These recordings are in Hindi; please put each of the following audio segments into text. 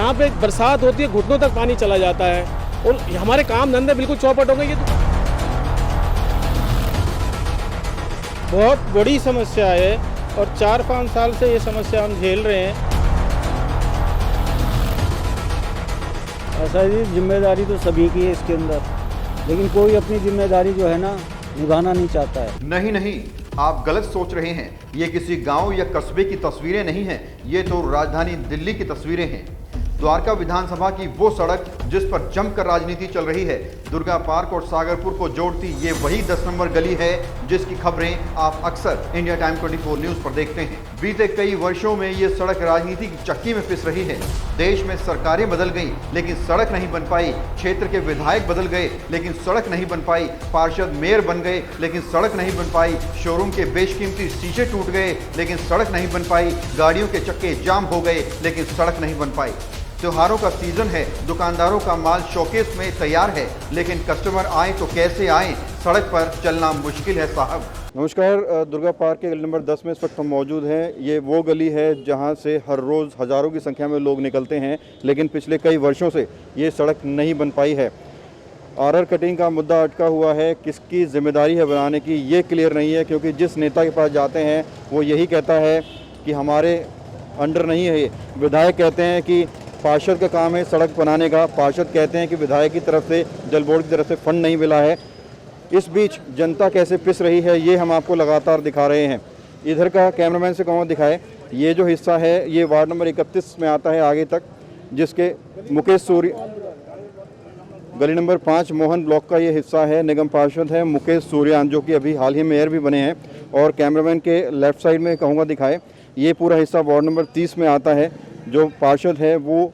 यहाँ पे बरसात होती है, घुटनों तक पानी चला जाता है और हमारे काम धंधे बिल्कुल चौपट हो गए। ये बहुत बड़ी समस्या है और 4-5 साल से ये समस्या हम झेल रहे हैं। ऐसा जी, जिम्मेदारी तो सभी की है इसके अंदर, लेकिन कोई अपनी जिम्मेदारी जो है ना निभाना नहीं चाहता है। नहीं, आप गलत सोच रहे हैं। ये किसी गांव या कस्बे की तस्वीरें नहीं हैं, ये तो राजधानी दिल्ली की तस्वीरें हैं। द्वारका विधानसभा की वो सड़क जिस पर जमकर राजनीति चल रही है, दुर्गा पार्क और सागरपुर को जोड़ती ये वही 10 नंबर गली है जिसकी खबरें आप अक्सर इंडिया टाइम 24 न्यूज पर देखते हैं। बीते कई वर्षों में ये सड़क राजनीति की चक्की में पिस रही है। देश में सरकारें बदल गई लेकिन सड़क नहीं बन पाई, क्षेत्र के विधायक बदल गए लेकिन सड़क नहीं बन पाई, पार्षद मेयर बन गए लेकिन सड़क नहीं बन पाई, शोरूम के बेशकीमती शीशे टूट गए लेकिन सड़क नहीं बन पाई, गाड़ियों के चक्के जाम हो गए लेकिन सड़क नहीं बन पाई। त्योहारों का सीजन है, दुकानदारों का माल शोकेस में तैयार है, लेकिन कस्टमर आए तो कैसे आए, सड़क पर चलना मुश्किल है साहब। नमस्कार, दुर्गा पार्क के गली नंबर 10 में इस वक्त हम मौजूद हैं। ये वो गली है जहां से हर रोज़ हज़ारों की संख्या में लोग निकलते हैं, लेकिन पिछले कई वर्षों से ये सड़क नहीं बन पाई है। आरआर कटिंग का मुद्दा अटका हुआ है, किसकी जिम्मेदारी है बनाने की ये क्लियर नहीं है, क्योंकि जिस नेता के पास जाते हैं वो यही कहता है कि हमारे अंडर नहीं है। विधायक कहते हैं कि पार्षद का काम है सड़क बनाने का, पार्षद कहते हैं कि विधायक की तरफ से, जल बोर्ड की तरफ से फंड नहीं मिला है। इस बीच जनता कैसे पिस रही है ये हम आपको लगातार दिखा रहे हैं। इधर का कैमरामैन से कहूँ दिखाए, ये जो हिस्सा है ये वार्ड नंबर 31 में आता है आगे तक, जिसके मुकेश सूर्य गली नंबर 5 मोहन ब्लॉक का ये हिस्सा है। निगम पार्षद है मुकेश सूर्यान, जो कि अभी हाल ही मेयर भी बने हैं। और कैमरामैन के लेफ़्ट साइड में कहूँगा दिखाए, ये पूरा हिस्सा वार्ड नंबर 30 में आता है। जो पार्षद है वो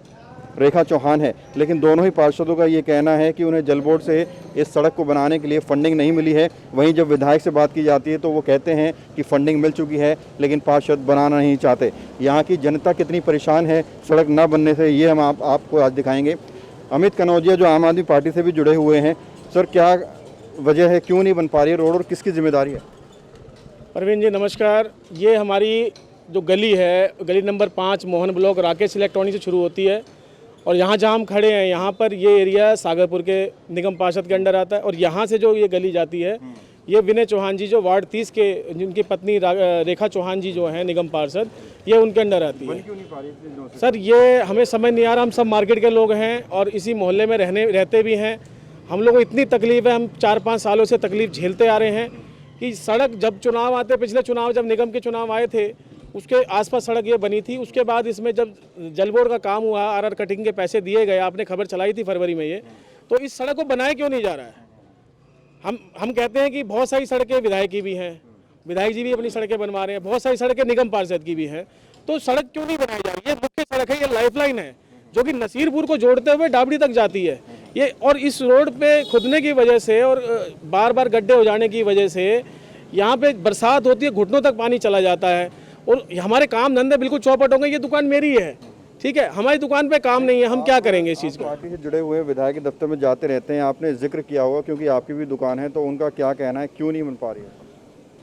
रेखा चौहान है, लेकिन दोनों ही पार्षदों का ये कहना है कि उन्हें जल बोर्ड से इस सड़क को बनाने के लिए फंडिंग नहीं मिली है। वहीं जब विधायक से बात की जाती है तो वो कहते हैं कि फंडिंग मिल चुकी है, लेकिन पार्षद बनाना नहीं चाहते। यहाँ की जनता कितनी परेशान है सड़क न बनने से, ये हम आपको आज दिखाएंगे। अमित कनौजिया जो आम आदमी पार्टी से भी जुड़े हुए हैं, सर क्या वजह है, क्यों नहीं बन पा रही है रोड और किसकी जिम्मेदारी है? प्रवीण जी नमस्कार। ये हमारी जो गली है, गली number 5 Mohan block Rakesh electronic से शुरू होती है और यहाँ जहाँ हम खड़े हैं यहाँ पर ये एरिया सागरपुर के निगम पार्षद के अंडर आता है। और यहाँ से जो ये गली जाती है ये विनय चौहान जी जो वार्ड 30 के, जिनकी पत्नी रेखा चौहान जी जो हैं निगम पार्षद, ये उनके अंडर आती है। क्यों नहीं पा रही सर ये हमें समझ नहीं आ रहा। हम सब मार्केट के लोग हैं और इसी मोहल्ले में रहते भी हैं। हम लोग को इतनी तकलीफ है, हम 4-5 सालों से तकलीफ झेलते आ रहे हैं कि सड़क जब चुनाव आते, पिछले चुनाव जब निगम के चुनाव आए थे उसके आसपास सड़क ये बनी थी। उसके बाद इसमें जब जल बोर्ड का काम हुआ, आरआर कटिंग के पैसे दिए गए, आपने खबर चलाई थी फरवरी में, ये तो इस सड़क को बनाया क्यों नहीं जा रहा है? हम कहते हैं कि बहुत सारी सड़कें विधायक की भी हैं, विधायक जी भी अपनी सड़कें बनवा रहे हैं, बहुत सारी सड़कें निगम पार्षद की भी हैं, तो सड़क क्यों नहीं बनाई जा रही? ये मुख्य सड़क है, ये लाइफलाइन है जो कि नसीरपुर को जोड़ते हुए डाबड़ी तक जाती है ये। और इस रोड पे खुदने की वजह से और बार बार गड्ढे हो जाने की वजह से यहाँ पे बरसात होती है, घुटनों तक पानी चला जाता है और हमारे काम धंधे बिल्कुल चौपट हो गए। ये दुकान मेरी है, ठीक है, हमारी दुकान पे काम नहीं है, हम क्या करेंगे इस चीज़ को? पार्टी से जुड़े हुए विधायक के दफ्तर में जाते रहते हैं, आपने जिक्र किया होगा क्योंकि आपकी भी दुकान है, तो उनका क्या कहना है, क्यों नहीं बन पा रही है?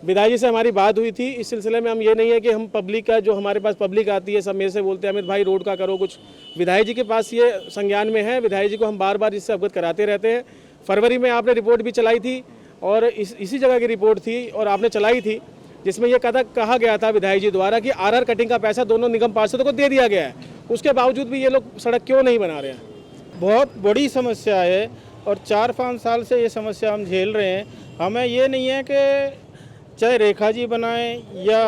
विधायक जी से हमारी बात हुई थी इस सिलसिले में। हम ये नहीं है कि हम पब्लिक का, जो हमारे पास पब्लिक आती है सब मेरे से बोलते हैं अमित भाई रोड का करो कुछ। विधायक जी के पास ये संज्ञान में है, विधायक जी को हम बार बार इससे अवगत कराते रहते हैं। फरवरी में आपने रिपोर्ट भी चलाई थी और इसी जगह की रिपोर्ट थी और आपने चलाई थी, जिसमें यह कहा गया था विधायक जी द्वारा कि आरआर कटिंग का पैसा दोनों निगम पार्षदों को दे दिया गया है। उसके बावजूद भी ये लोग सड़क क्यों नहीं बना रहे हैं? बहुत बड़ी समस्या है और 4-5 साल से ये समस्या हम झेल रहे हैं। हमें ये नहीं है कि चाहे रेखा जी बनाएं या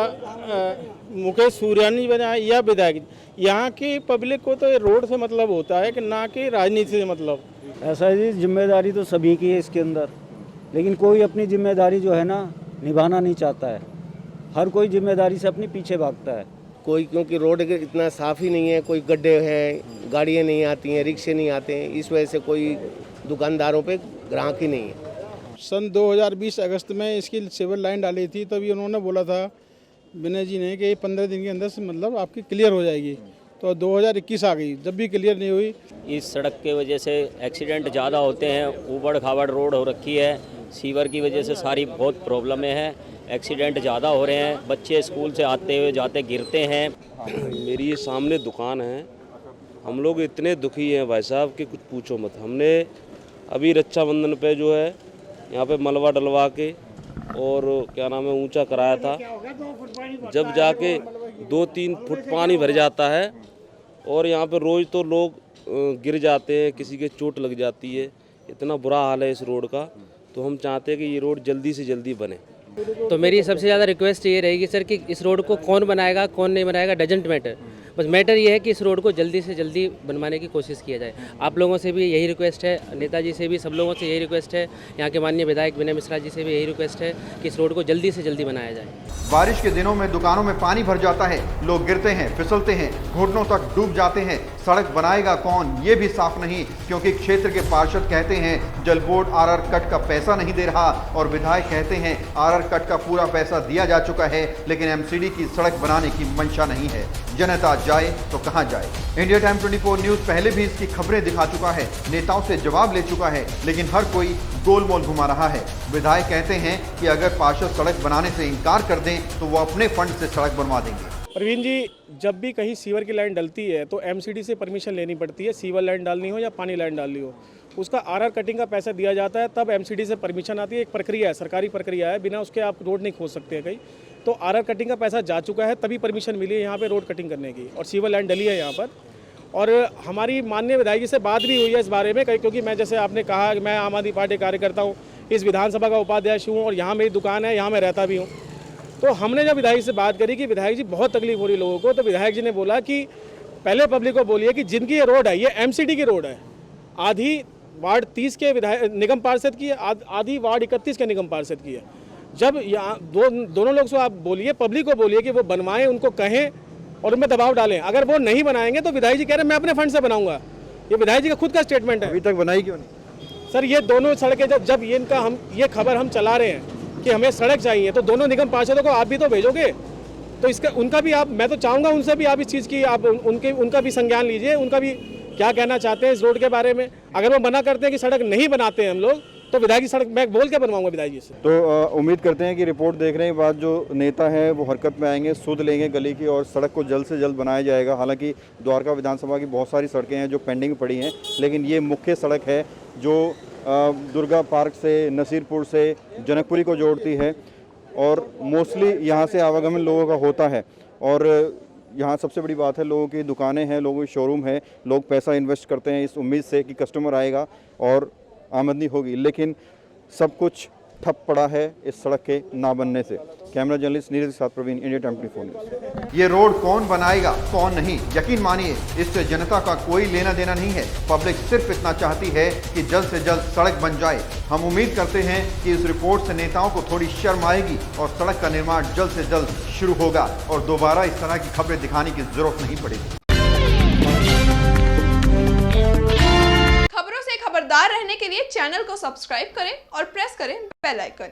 मुकेश सूर्यानी बनाए या विधायक, यहाँ की पब्लिक को तो ये रोड से मतलब होता है कि ना कि राजनीति से मतलब। ऐसा है जी, जिम्मेदारी तो सभी की है इसके अंदर, लेकिन कोई अपनी जिम्मेदारी जो है ना निभाना नहीं चाहता है। हर कोई जिम्मेदारी से अपनी पीछे भागता है। कोई, क्योंकि रोड इतना साफ ही नहीं है, कोई गड्ढे हैं, गाड़ियाँ नहीं आती हैं, रिक्शे नहीं आते हैं, इस वजह से कोई दुकानदारों पे ग्राहक ही नहीं है। सन 2020 अगस्त में इसकी सिविल लाइन डाली थी, तभी उन्होंने बोला था विनय जी ने कि 15 दिन के अंदर से मतलब आपकी क्लियर हो जाएगी, तो 2021 आ गई, जब भी क्लियर नहीं हुई। इस सड़क के वजह से एक्सीडेंट ज़्यादा होते हैं, ऊबड़ खाबड़ रोड हो रखी है, सीवर की वजह से सारी बहुत प्रॉब्लमें हैं, एक्सीडेंट ज़्यादा हो रहे हैं, बच्चे स्कूल से आते हुए जाते गिरते हैं। मेरी ये सामने दुकान है हम लोग इतने दुखी हैं भाई साहब कि कुछ पूछो मत। हमने अभी रक्षाबंधन पे जो है यहाँ पे मलबा डलवा के और क्या नाम है ऊंचा कराया था, जब जाके 2-3 फुट पानी भर जाता है और यहाँ पे रोज़ तो लोग गिर जाते हैं, किसी के चोट लग जाती है। इतना बुरा हाल है इस रोड का। तो हम चाहते हैं कि ये रोड जल्दी से जल्दी बने। तो मेरी सबसे ज़्यादा रिक्वेस्ट ये रहेगी सर कि इस रोड को कौन बनाएगा कौन नहीं बनाएगा डजेंट मैटर, बस मैटर ये है कि इस रोड को जल्दी से जल्दी बनवाने की कोशिश किया जाए। आप लोगों से भी यही रिक्वेस्ट है, नेताजी से भी, सब लोगों से यही रिक्वेस्ट है, यहाँ के माननीय विधायक विनय मिश्रा जी से भी यही रिक्वेस्ट है कि इस रोड को जल्दी से जल्दी बनाया जाए। बारिश के दिनों में दुकानों में पानी भर जाता है, लोग गिरते हैं, फिसलते हैं, घुटनों तक डूब जाते हैं। सड़क बनाएगा कौन, ये भी साफ नहीं, क्योंकि क्षेत्र के पार्षद कहते हैं जल बोर्ड आरआर कट का पैसा नहीं दे रहा और विधायक कहते हैं आरआर कट का पूरा पैसा दिया जा चुका है, लेकिन एमसीडी की सड़क बनाने की मंशा नहीं है। जनता जाए तो कहां जाए। इंडिया टाइम 24 न्यूज़ पहले भी इसकी खबरें दिखा चुका है, नेताओं से जवाब ले चुका है, लेकिन हर कोई गोलमोल घुमा रहा है। विधायक कहते हैं कि अगर पार्षद सड़क बनाने से इनकार कर दें तो वो अपने फंड से सड़क बनवा देंगे। प्रवीण जी, जब भी कहीं सीवर की लाइन डलती है तो एमसीडी से परमिशन लेनी पड़ती है, सीवर लाइन डालनी हो या पानी लाइन डालनी हो। उसका आरआर कटिंग का पैसा दिया जाता है, तब एमसीडी से परमिशन आती है। एक प्रक्रिया है, सरकारी प्रक्रिया है, बिना उसके आप रोड नहीं खोद सकते हैं कहीं। तो आरआर कटिंग का पैसा जा चुका है, तभी परमिशन मिली है यहाँ पे रोड कटिंग करने की, और सीवर लाइन डली है यहाँ पर। और हमारी माननीय विधायक जी से बात भी हुई है इस बारे में, क्योंकि मैं, जैसे आपने कहा, मैं आम आदमी पार्टी कार्यकर्ता हूँ, इस विधानसभा का उपाध्यक्ष हूँ और यहाँ मेरी दुकान है, यहाँ मैं रहता भी हूँ। तो हमने जब विधायक से बात करी कि विधायक जी बहुत तकलीफ हो रही लोगों को, तो विधायक जी ने बोला कि पहले पब्लिक को बोलिए कि जिनकी ये रोड है ये एमसीडी की रोड है, आधी वार्ड 30 के विधायक निगम पार्षद की है, आधी वार्ड 31 के निगम पार्षद की है। जब यहाँ दोनों लोग से आप बोलिए, पब्लिक को बोलिए कि वो बनवाएं, उनको कहें और उनमें दबाव डालें। अगर वो नहीं बनाएंगे तो विधायक जी कह रहे हैं मैं अपने फंड से बनाऊंगा। ये विधायक जी का खुद का स्टेटमेंट है। अभी तक बनाई क्यों नहीं? सर, ये दोनों सड़कें जब ये खबर हम चला रहे हैं कि हमें सड़क चाहिए, तो दोनों निगम पार्षदों को आप भी तो भेजोगे, तो इसका उनका भी आप, मैं तो चाहूँगा उनसे भी आप इस चीज़ की आप उनका भी संज्ञान लीजिए, उनका भी क्या कहना चाहते हैं इस रोड के बारे में। अगर वो मना करते हैं कि सड़क नहीं बनाते हैं हम लोग, तो विधायक की सड़क मैं बोल के बनवाऊंगा विधायक जी से। तो उम्मीद करते हैं कि रिपोर्ट देखने के बाद जो नेता हैं वो हरकत में आएंगे, सुध लेंगे गली की और सड़क को जल्द से जल्द बनाया जाएगा। हालांकि द्वारका विधानसभा की बहुत सारी सड़कें हैं जो पेंडिंग पड़ी हैं, लेकिन ये मुख्य सड़क है जो दुर्गा पार्क से, नसीरपुर से जनकपुरी को जोड़ती है और मोस्टली यहाँ से आवागमन लोगों का होता है। और यहाँ सबसे बड़ी बात है, लोगों की दुकानें हैं, लोगों की शोरूम है, लोग पैसा इन्वेस्ट करते हैं इस उम्मीद से कि कस्टमर आएगा और आमदनी होगी, लेकिन सब कुछ ठप पड़ा है इस सड़क के ना बनने से। कैमरा जर्नलिस्ट नीरज के साथ प्रवीण, इंडिया टाइम 24 न्यूज़। ये रोड कौन बनाएगा कौन नहीं, यकीन मानिए इससे जनता का कोई लेना देना नहीं है। पब्लिक सिर्फ इतना चाहती है कि जल्द से जल्द सड़क बन जाए। हम उम्मीद करते हैं कि इस रिपोर्ट से नेताओं को थोड़ी शर्म आएगी और सड़क का निर्माण जल्द से जल्द शुरू होगा और दोबारा इस तरह की खबरें दिखाने की जरूरत नहीं पड़ेगी। खबरों से खबरदार रहने के लिए चैनल को सब्सक्राइब करें और प्रेस करें बेल आइकन।